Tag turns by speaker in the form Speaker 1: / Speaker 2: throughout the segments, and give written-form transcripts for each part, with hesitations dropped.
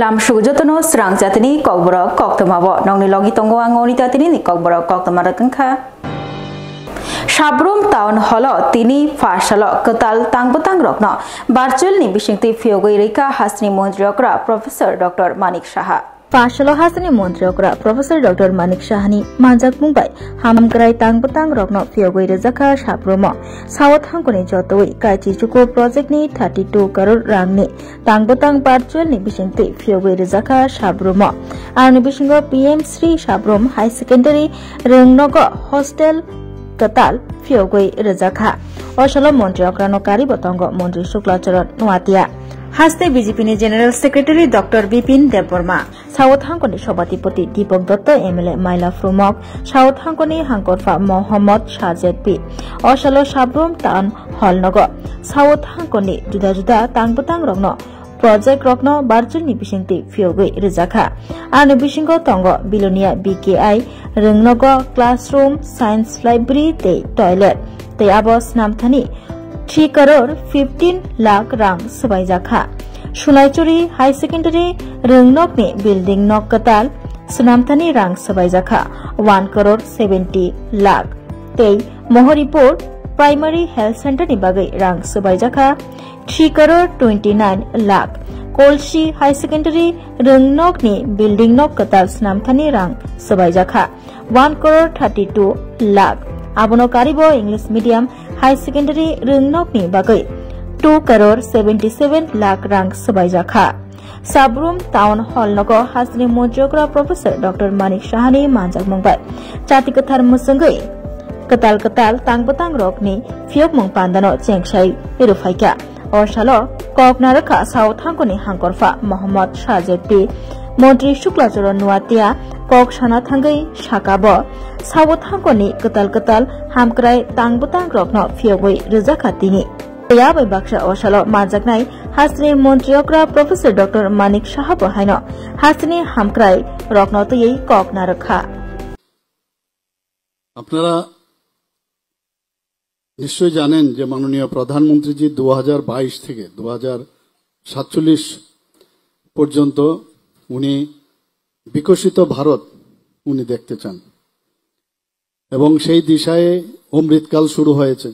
Speaker 1: Lam sujotono serang jatini kokboro koktomabo nongni logi tongo angoni tatini ni kokboro koktomarakengka. Sabrum tahun holo tini farsalo ketal tang rokno virtual ni bisingti fiogoi rika hasni montriokra Profesor Dr. Manik Saha. Farsalo hasni montriokra Profesor Dr. Manik Sahani manjak mumbai hamkrai tang rokno fiogoi rezaka sabrumo sawat hangkoni jotoi kaji chuko project ni 32 crore rang ni tang virtual ni bisingti fiogoi rezaka sabrumo arni bisingo PM Sri Sabrum High Secondary Rengnogo Hostel Ketal fiogoi rezaka osalo montriokrano kari botongo montri Shuklacharan Nuatia Haste BJP ni General Secretary Dr. Bipin Deborma South Hangkoni Shobatipoti Dipok Dotto MLA Maila Frumok South Hangkoni Hangkotfa Mohammad Shazet P osalo Sabrum Town Hall Nogo South Hangkoni juda tang rokno Project Rokno virtual ni bisingti fiogoi rezaka anu bisingo tongo Bilonia BKI Rengnogo Classroom Science Library te toilet te abos namthani 3 crore 15 lakh rang sabaijaka Shulaicuri High Secondary Rengnok ni building nok katal sunamthani rang sabaijaka 1 crore 70 lakh te Mohoripur Primary Health Center ni bagai rang sabaijaka 3 crore 29 lakh Kolshi High Secondary Rengnok ni building nok katal sunamthani rang sabaijaka 1 crore 32 lakh abono karibo English Medium High Secondary Rengnok ni bagai 2 crore 77 lakh rang sabaijaka Sabrum Town Hall Nogo Hasni Montriokra Professor Dr. Manik Sahani manjak mongbai chati kathar musungai ketal tang rokni fiok mong pandano chengsai irufaika osalo koknarakha South Hangkoni hangkorfa Mohammad Shazet Montri Shuklacharan Nuatia kok sana thangai sakabo South Hangkoni ketal hamkrai tang rokno fiogoi rezaka tini ya bai baksha osalo manjaknai hasni montriokra Professor Dr. Manik Saha haino hasni hamkrai rokno to ei koknarakha
Speaker 2: আপনারা নিশ্চয় জানেন যে মাননীয় প্রধানমন্ত্রীজি 2022 থেকে 2047 পর্যন্ত উনি বিকশিত ভারত উনি দেখতে চান এবং সেই দিশায় অমৃতকাল শুরু হয়েছে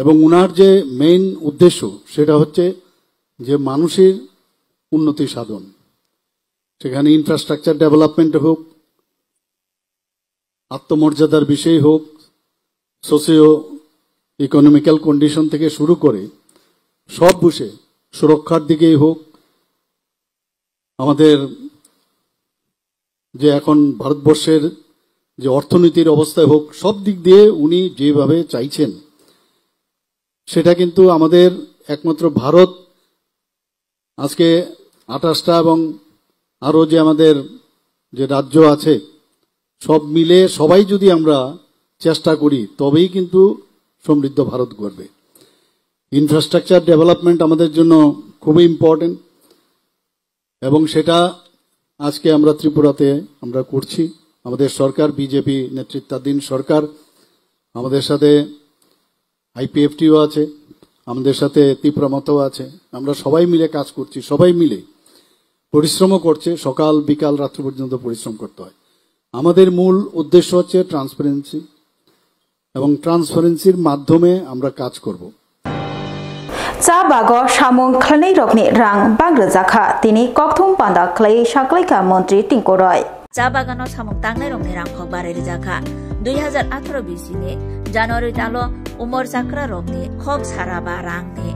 Speaker 2: এবং উনার যে মেইন উদ্দেশ্য সেটা হচ্ছে যে মানুষের উন্নতি সাধন সেখানে ইনফ্রাস্ট্রাকচার ডেভেলপমেন্ট হোক আত্মমর্যাদার বিষয় হোক সোশিও ইকোনমিক্যাল কন্ডিশন থেকে শুরু করে সব বিষয়ে সুরক্ষার দিকেই হোক আমাদের যে এখন ভারতবর্ষের যে অর্থনীতির অবস্থায় হোক সব দিক দিয়ে উনি যেভাবে চাইছেন সেটা কিন্তু আমাদের একমাত্র ভারত আজকে 28টা এবং আরো যে আমাদের যে রাজ্য আছে সব মিলে সবাই যদি আমরা চেষ্টা করি তবেই কিন্তু সমৃদ্ধ ভারত গড়বে ইনফ্রাস্ট্রাকচার ডেভেলপমেন্ট আমাদের জন্য খুবই ইম্পর্টেন্ট এবং সেটা আজকে আমরা ত্রিপুরাতে আমরা করছি আমাদের সরকার বিজেপি নেতৃত্বাধীন সরকার আমাদের সাথে আইপিএফটিও আছে আমাদের সাথে ত্রিপুরা মতও আছে আমরা সবাই মিলে কাজ করছি সবাই মিলে পরিশ্রমও করছে সকাল বিকাল রাত্রি পর্যন্ত পরিশ্রম করতে হয় আমাদের মূল উদ্দেশ্য হচ্ছে ট্রান্সপারেন্সি এবং ট্রান্সপারেন্সির মাধ্যমে আমরা কাজ করব
Speaker 1: চা বাগো সামং খালনাই রকনি রাং বাংরজাখা তিনি ককথুম পান্দা খ্লাই সাকলাইকা মন্ত্রী টিংকো রয়
Speaker 3: চা বাগানো সামং তাংনাই রকনি রাং খক বারে রেজাখা 2018-20 ni January talo umor sakra rokni khok saraba rang ni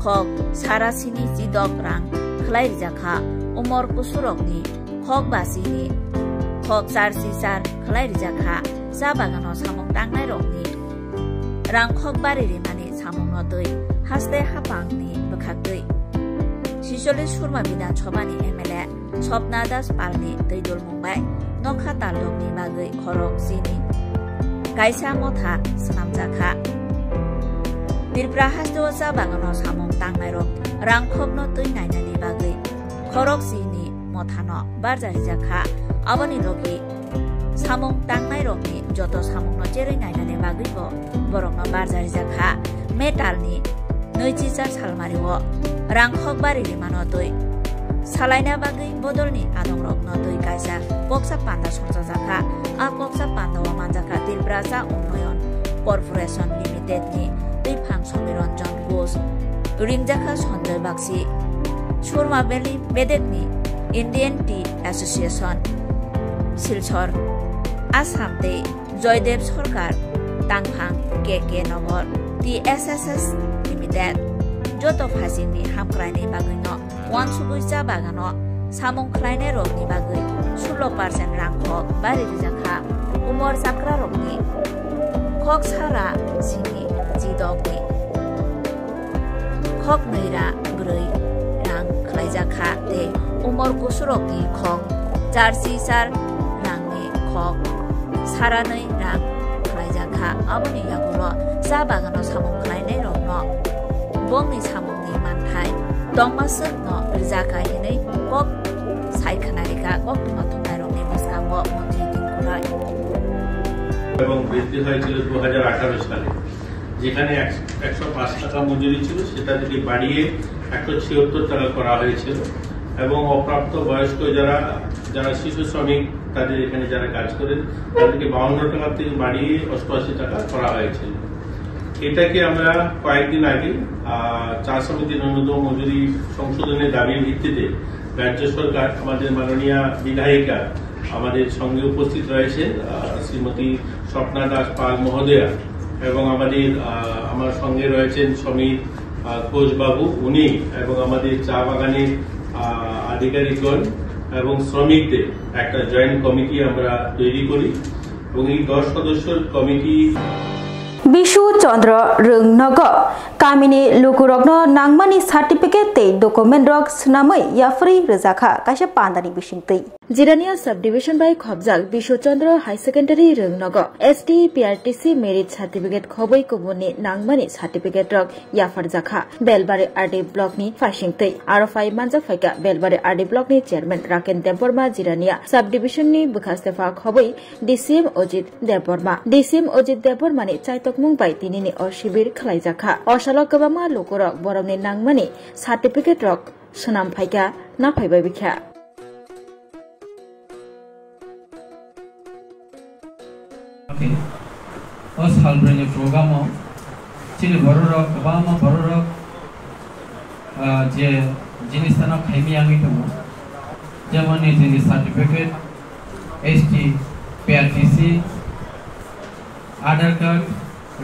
Speaker 3: khok sarasini jidok rang khlai rijaka umor kusurok ni khok basi ni khok sarsi sar khlai rijaka sa bagano samong tangnai rokni rang khok bari ri mani samong no doi haste hapang ni bakhak doi Sisole Surma Bidan Chobani MLA Chopna Das Palni Deidol Mumbai Nokha Talok ni bagai khorok sini Kaisa Motha Sanamjaka Tirpra Hasto sa bagano samong tangnai rok rang khokno tui nainani bagai khorok sini mothano barjari jaka aboni logi samong tangnai rokni joto samong no cheroi nainani bagai bo borokno barjari jaka metal ni 2004 salmari wo rang khok bari rimano tui salaina bagi bodolni adong rokno tui kaisa Poksa Panda sonjaka a Poksa Panda o manjaka Tilbrasa Unnoyon Corporation Limited ni tui phang Somiranjan Ghosh ringjaka Sanjay Bakshi Surma Valley Medek ni Indian Tea Association Silchar Assam te Joydev Sarkar Tangphang KK Nagar TSSS Limited Joto Phasingni Hamkraini Bagino Wan Subuisa Bagano Samung Kraine Rogni Bagui 16% Rangkhok Bari Rijaka Umor Sakra Rogni Khok Sara Sini Jidogni Khok Neira Brui Rang Khlaijaka te Umor Kusurogni Khok Jarsi Sar Rangni Khok Saranai Rang Khlaijaka Aboni Yagulo Sa Bagano Samung Kraine Rogno Bongni Samungni Manthai Dongmasuk no Rijaka Hinai Kok Saikhanarika Kok Tumatungai Rogni Muskango Monji Tinkurai
Speaker 4: এবং বৃদ্ধি হয়েছিল 2018 সালে যেখানে 105 টাকা মজুরি ছিল সেটা থেকে বাড়িয়ে 176 টাকা করা হয়েছিল এবং অপ্রাপ্ত বয়স্ক যারা শিশু শ্রমিক তাদের এখানে যারা কাজ করেন তাদেরকে 52 টাকা থেকে বাড়িয়ে 88 টাকা করা হয়েছিল এটাকে আমরা কয়েকদিন আগে চা সমিতির ন্যূনতম মজুরি সংশোধনের দাবির ভিত্তিতে রাজ্য সরকার আমাদের মাননীয় বিধায়িকা আমাদের সঙ্গে উপস্থিত রয়েছেন শ্রীমতী স্বপ্না দাস পাল মহোদয়া এবং আমার সঙ্গে রয়েছেন সমীর ঘোষ বাবু উনি এবং আমাদের চা বাগানের আধিকারিকগণ এবং শ্রমিকদের একটা জয়েন্ট কমিটি আমরা তৈরি করি এবং এই 10 সদস্যের committee
Speaker 1: Bishu Chandra Rungnog Kamini Lukurogno Nangmani Certificate Te Document Rog Snamai Yafri Rizaka Kasha Pandani Bishingti Jirania Subdivision by Khobjal Bishu Chandra High Secondary Rungnog ST PRTC Merit Certificate Khoboi Kubuni Nangmani Certificate Rog Yafar Zaka Belbari RD Block Ni Fashingti RFI Manjak Faika Belbari RD Block Ni Chairman Raken Deborma Jirania Subdivision Ni Bukastefa Khoboi DCM Ojit Deborma DCM Ojit Deborma Ni Chaitok Mumbai Tinini or Shibir Khlaijaka Oshalok Gabama Lukurok Boromni Nangmani Certificate Rog Sunam Faika Na Phaibai Bikha
Speaker 5: Os halbrene programo chili bororo kabama bororo je jinistana khaimi ami to যেমন এই যে certificate ST PRTC আধার card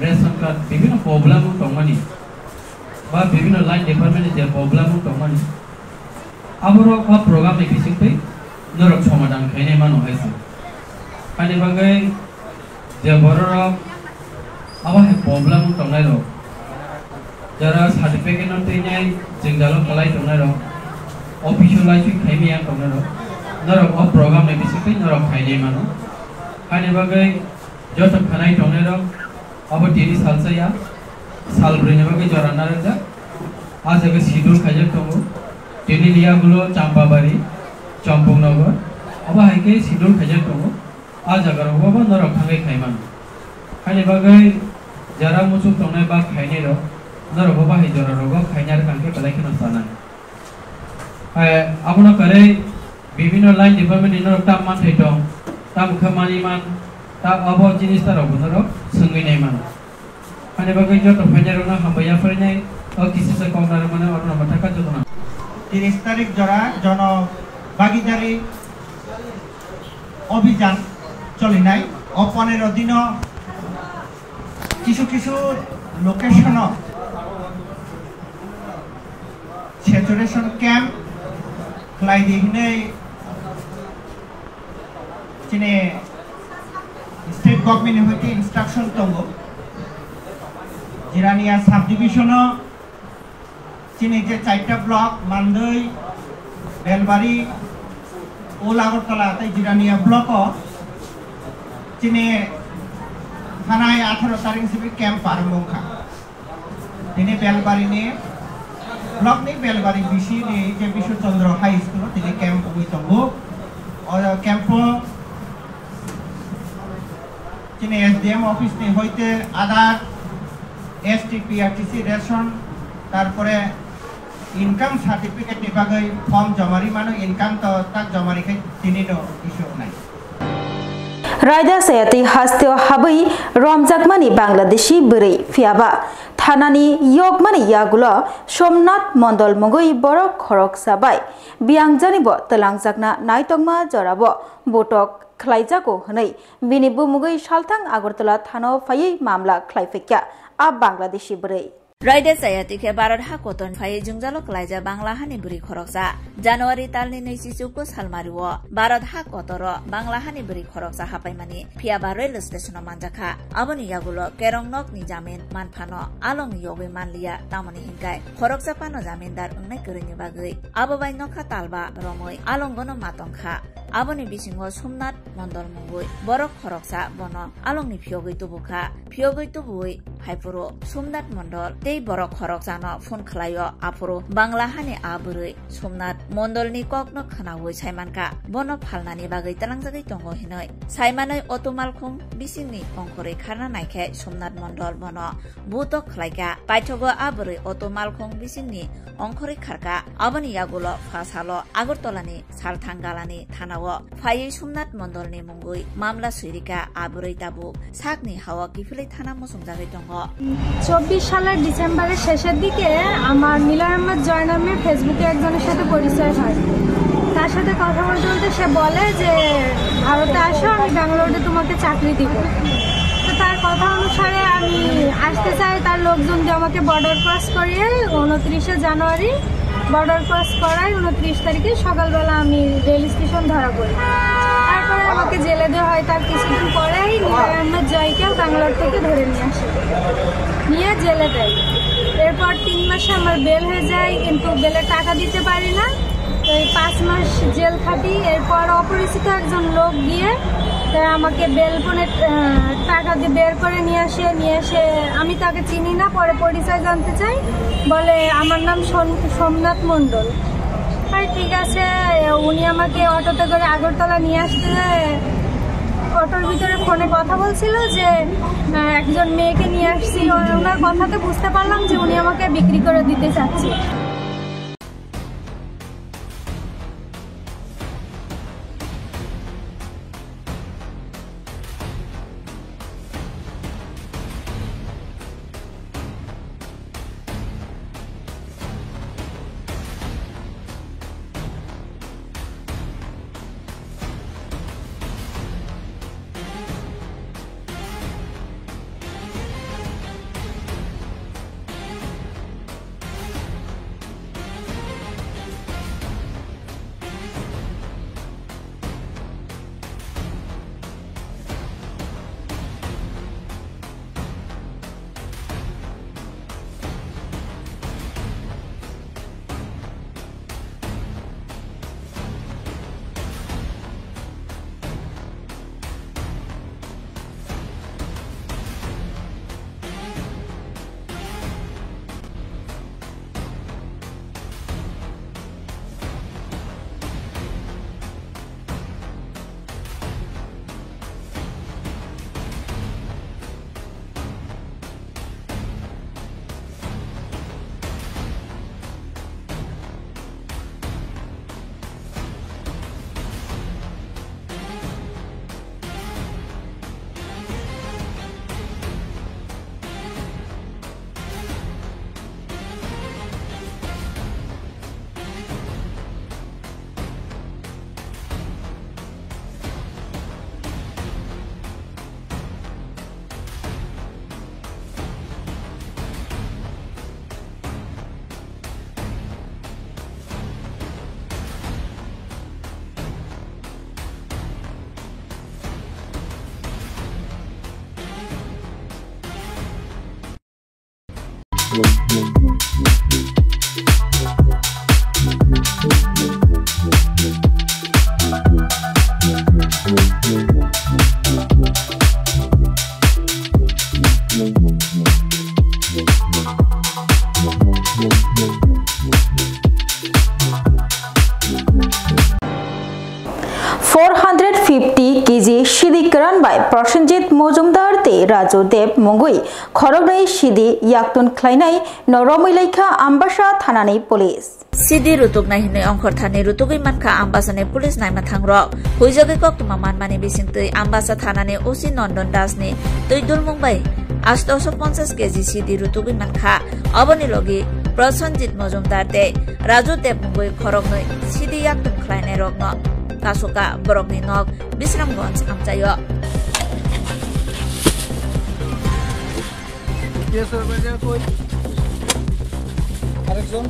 Speaker 5: ration card বিভিন্ন problem দংমানি বা বিভিন্ন line ডিপার্টমেন্টে যে problem দংমানি আবরো কা programme efficiently নরক সমাধান খাইনে মানো হইছে কানে বাগাই যে বড়রা আবার প্রবলেম দংনাই রো যারা সার্টিফিকেট নতে নাই জিংজালো কলাই দংনাই রো অফিশিয়ালাইজ খাইমিয়া দংনাই রো নরক কা প্রোগ্রাম এফিসিয়েন্টলি নরক খাইনে মানো কানে বাগাই যত খানাই দংনাই রো अब टीनी सालसया साल ब्रेने बागे जराना रजा आज अगर शिड्यूल खाजक तंगो टीनी लिया गुलो चांपाबारी चंपकनगर अब हाइके शिड्यूल खाजक तंगो आज अगर बाबा नरक खांगे खाइमान खाने बागे जरा मुसुक तंगने बा खाइने रो नरक बाबा हाइ जरा रोग खाइनार कांके कलाइखनो साना आपनो करे विभिन्न लाइन डिपार्टमेंट इनर ताम मान थैतो ताम खामानि मान ता अबो जिनिस तारो बनरो संगै नै मान आने बागै जत फाइनारना हामबाया फरायनाय किसी से कमनार माने अरना माथाका जतना
Speaker 6: 30 तारिख जरा जन भागीदारी अभियान चलिनाय 15 दिन किछु लोकेशन सैचुरेशन कैंप खलाइदिने चिने स्टेट गवर्नमेंट होते इंस्ट्रक्शन तंगो जिरानिया सब डिविजन चिने जे 4टा ब्लॉक मानदई बेलबारी ओल আগরতলা তাই জিরানিয়া ব্লক চিনে থানায় 18 তারিখ से कैंप आरंभ खा दिने बेलबारी ने ब्लॉक ने बेलबारी बीसी ने जे विश्व चंद्र हाई स्कूल दिने कैंप हुई तंगो और कैंप चिने एसडीएम ऑफिस ने होते आधार ST PRTC रेशन तारपरे income certificate ni bagai form jomari mano income to tak jomari kai tini no issue nai
Speaker 1: Raida sayati hasteo habai romjakmani Bangladeshi beri fiaba thanani yogmani yagulo Somnath Mondol mongoi borok khorok sabai biangjanibo telangjakna naitongma jorabo botok khlaijako hanai binibu mugoi salthang Agartala thano phai mamla khlaifekya a Bangladeshi beri
Speaker 3: Raida sayati ke Bharat ha koton phai jungjalo klaija Bangla hani buri khoroksa January talni 2024 salmariwo Bharat ha kotoro Bangla hani buri khoroksa hapaimani phiaba rail station manjaka aboni yagulo kerongnok ni jamin manphano along yobe manliya tamani hinkai khoroksa pano jamindar ungnai korini bagai abobai nokha talba romoi alongono matongkha aboni bisingo Somnath Mondol mongoi borok khoroksa bono alongni phiogoi tubui haipuro Somnath Mondol tei borok khoroksa no phone khlaio apuro Bangla hani aburui Somnath Mondol ni kokno khanawoi saimanka bono phalnani bagai talangjagai tongo hinoi saimanoi otomalkhung bisingni ongkore kharna naikhe Somnath Mondol bono buto khlaika paithogo aburui otomalkhung bisingni ongkore kharka aboni yagulo phasalo Agartalani salthangalani thanao phai Somnath Mondol ni mongoi mamla suirika aburui tabu sakni hawa kifilei thana mosungjagai tongo
Speaker 7: 24 সালের ডিসেম্বরের শেষের দিকে আমার মিলন আহমেদ জয় নামে ফেসবুকে একজনের সাথে পরিচয় হয় তার সাথে কথা বলতে বলতে সে বলে যে ভারতে আসো আমি ব্যাঙ্গালোরে তোমাকে চাকরি দিব তো তার কথা অনুসারে আমি আসতে চাই তার লোকজন যে আমাকে বর্ডার ক্রস করিয়ে 29 জানুয়ারি বর্ডার ক্রস করায় 29 তারিখে সকালবেলা আমি রেল স্টেশন ধরা পড়ি তারপরে আমাকে জেলে দেওয়া হয় তার কিছুদিন পরেই মিলন আহমেদ জয়কে ব্যাঙ্গালোর থেকে ধরে নিয়ে আসে নিয়ে জেলে দেয় এরপর 3 মাসে আমার বেল হয়ে যায় কিন্তু বেলের টাকা দিতে পারি না তো এই 5 মাস জেল খাটি এরপর অপরিচিত একজন লোক গিয়ে আমাকে বেল পনে টাকা দিয়ে বের করে নিয়ে এসে আমি তাকে চিনি না পরে পরিচয় জানতে চাই বলে আমার নাম সোমনাথ মণ্ডল আর ঠিক আছে উনি আমাকে অটোতে করে আগরতলা নিয়ে আসতে অটোর ভিতরে ফোনে কথা বলছিল যে একজন মেয়েকে নিয়ে আসছি ওনার কথাতে বুঝতে পারলাম যে উনি আমাকে বিক্রি করে দিতে চাচ্ছে
Speaker 1: সিদি কারণ বাই প্রসেনজিৎ মজুমদার তে রাজু দেব মঙ্গুই খরগনাই সিদি ইয়াকতুন খ্লাইনাই নরমইলাইখা আমবাসা থানানি পুলিশ
Speaker 3: সিদি রুতুক নাহিনে অংখর থানে রুতুগৈ মানখা আমবাসানে পুলিশ নাইমা থাংর হুইজগে কক্তমা মানমানি বিসিংতৈ আমবাসা থানানে ওসি নন্দন দাসনি তৈদুল মুম্বাই 850 কেজি সিদি রুতুগৈ মানখা অবনি লগে প্রসেনজিৎ মজুমদার দে রাজু দেব মঙ্গুই খরগনাই সিদি ইয়াকতুন খ্লাইনাই রগ্ন কাসুকা বরকনি নক বিশ্রামগঞ্জ আমচায়
Speaker 8: আরেকজন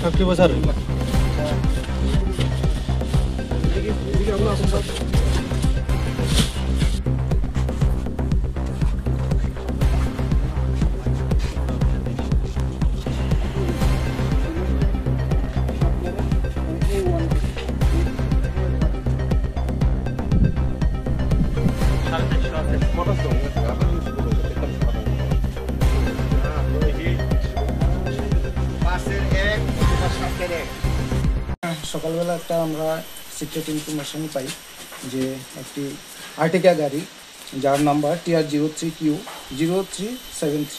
Speaker 8: থাকতে বসার সকালবেলা একটা আমরা সিক্রেট ইনফরমেশন পাই যে একটি আর্টিকা গাড়ি যার নাম্বার TR03Q0373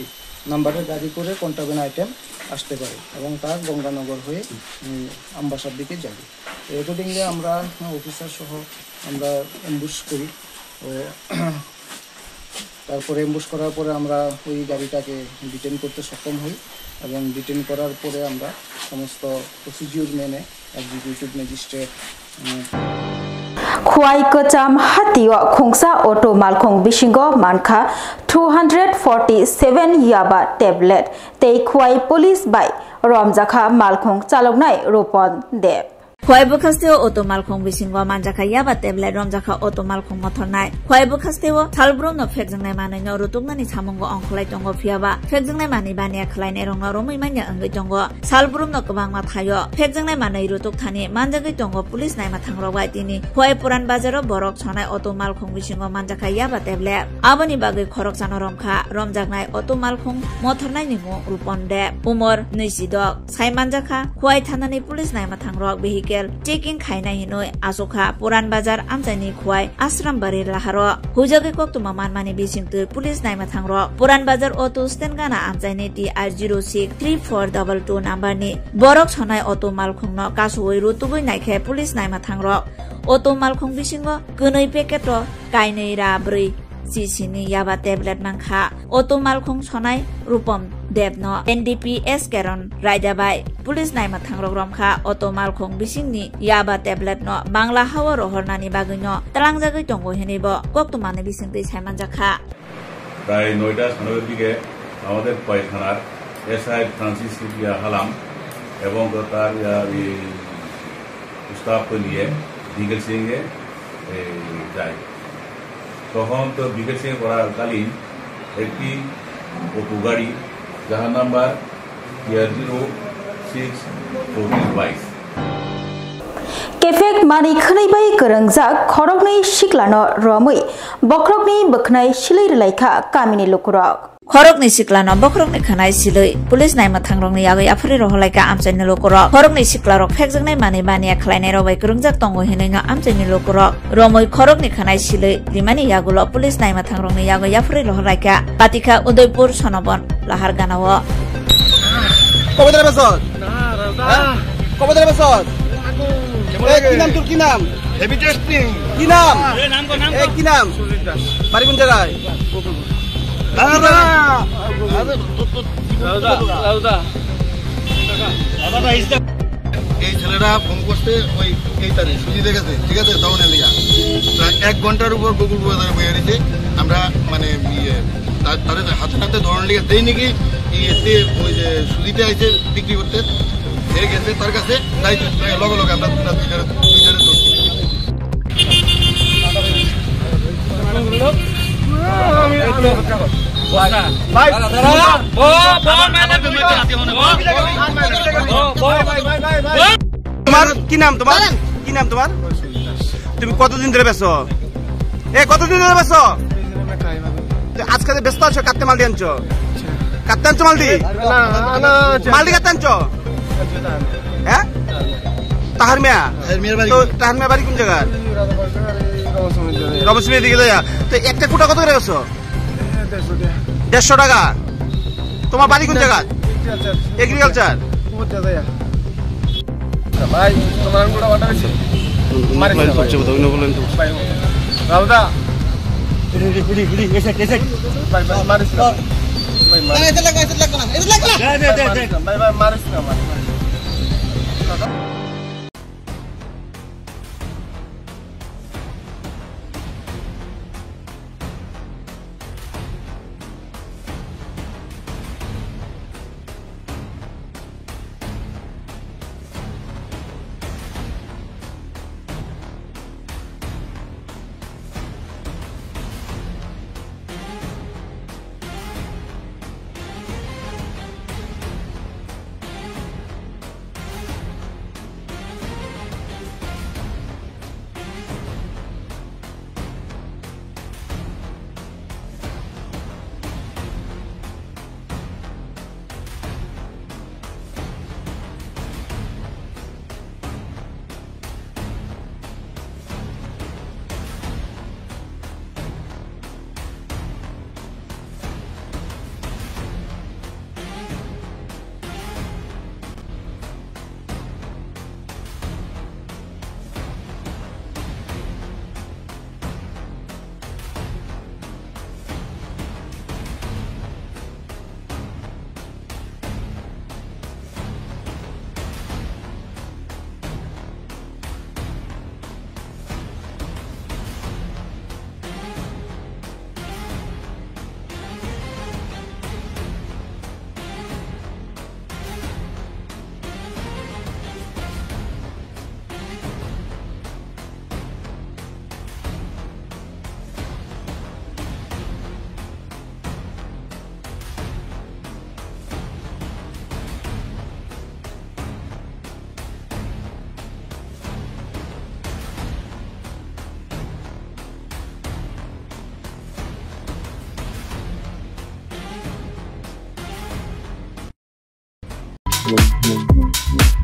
Speaker 8: নাম্বারের গাড়ি করে কন্ট্রাব্যান্ড আইটেম আসতে পারে এবং তার গঙ্গানগর হয়ে আমবাসার দিকে যাবে। অ্যাকর্ডিংলি আমরা অফিসার সহ আমরা অ্যাম্বুশ করি ও তারপরে অ্যাম্বুশ করার পরে আমরা ওই গাড়িটাকে ডিটেন করতে সক্ষম হই এবং ডিটেন করার পরে আমরা সমস্ত প্রসিডিউর মেনে এক্সিকিউটিভ ম্যাজিস্ট্রেট
Speaker 1: খুয়াই কচাম হাতিও খুংসা অটো মালখং বিশিঙ্গ মানখা 247 ইয়াবা ট্যাবলেট তেই খুয়াই পুলিশ বাই রমজাখা মালখং চালকনাই রোপন দেব
Speaker 3: খোয়াইবো খাস্তেও অটো মালখং বিসিংগো মানজাখা ইয়াবা ট্যাবলেট রমজাখা অটো মালখং মথরনাই খোয়াইবো খাস্তেও সালব্রুমনো ফেকজংনাই মানैनो रुतुकनानि सामंगो अंखलाय दंगो फियाबा फेकजंनाय मानि बानिया खलायनाय रंना रमै मानिया अंगै दंगो सालब्रुमनो गोबांमा थायो फेकजंनाय मानै रुतुक थानि मानजागै दंगो पुलिस नायमा थांरबाय दिनि खवाइ पुरान बाजाराव बरक छनाय अटो मालखं बिसिंगो मानजाखा याबा टेबलेट आबनि बागै खरक जानो रमखा रमजागनाय अटो मालखं मथरनायनि मुं रुपन दे उमर 26 साइ मानजाखा Khowai थानानि police Nayma थांरक vehicle checking खायनाय हिनय आसोखा पुरान बाजार आमजायनि खवाइ आश्रमबारि लाहारो हुजगे कक्तुमा मानमानि बिसिंतै पुलिस नायमा थांरक पुरान बाजार अटो स्टेन्ड गाना आमजायनि TR063422 नाम्बारनि बरक छनाय अटो मालखंनो कासुवै रुतुगै नायखे पुलिस नायमा थांरक अटो मालखं बिसिंगो गनै पेकेट गायनै रा 4 सिसिनि याबा टेबलेट मानखा अटो मालखं छनाय रूपम देबनो NDPS केरन रायजाबाय पुलिस नायमा थांरक रमखा अटो मालखं बिसिंनि याबा टेबलेट न बांला हावा रहरनानि बागैनो तलांजागै दंगो हेनेबो कक्तुमानि बिसिंतै सायमानजाखा
Speaker 9: প্রায় 9টা 9 দিকে আমাদের খোয়াই থানার SI ফ্রান্সিস সিপিয়া হালাম এবং তার স্টাফকে নিয়ে বিকেল সিংয়ে যায়। তখন তো বিকেল সিং করাকালীন একটি অটো গাড়ি যার নাম্বার TR0642
Speaker 1: केफेक मानि खनैबाय गोरोंजाक खरगनै सिक्लानो रमै बख्रगनि बखनाय सिलै रलायखा कामिनि लुकुरक
Speaker 3: खरगनि सिक्लानो बख्रगनि खनाय सिलै पुलिस नायमा थांरंनि यागै आफरि रहलायका आमचायनि लुकुरक खरगनि सिक्लारक फेकजंनाय मानि बानिया खलायनाय रबाय गोरोंजाक दंगो हेनैनो आमचायनि लुकुरक रमै खरगनि खनाय सिलै रिमानि यागुलो पुलिस नायमा थांरंनि यागै आफरि रहलायका पातिका उदयपुर सनबन लाहार गानावो
Speaker 8: কবদরে বসত কবদরে বসত কি নাম তোর কি নাম হেভি টেস্টিং কি নাম কি নাম বাড়ি কোন জায়গায় এই ছেলেরা ফোন করতে ওই এই তারিখ সুজি দেখেছে ঠিক আছে দাউনের লিগা 1 ঘন্টার উপর বকুল বাজারে বইয়া দিতে আমরা মানে তারে হাতে হাতে ধরন লিগা দেই নাকি এতে ওই যে সুজিতে আইছে বিক্রি করতে হেরে গেছে তার কাছে তাই লগে লগে আমরা দুইটারে তোমার কি নাম তোমার তুমি কতদিন ধরে বেচো কতদিন ধরে বেচো আজকে ব্যস্ত আছো কাটতে মাল দিয়ে আনছো মাল দি কাটতে আনছো হ্যাঁ তাহার মেয়া বাড়ি কোন জায়গায়
Speaker 10: রমেশমির দিকে যাইয়া। তো একটা কুটা কত করে গেছো? 150 টাকা। তোমার বাড়ি কোন জায়গা? এগ্রিকালচার।
Speaker 11: ভাই তোমার কুটা অর্ডার হয়েছে? মারি করছে তো না বলেন তো ভাই রাউদা ভাই মারিস না ভাই মারিস না। এটা লাগবে না ভাই মারিস না ভাই।
Speaker 12: Boom, boom, boom, boom.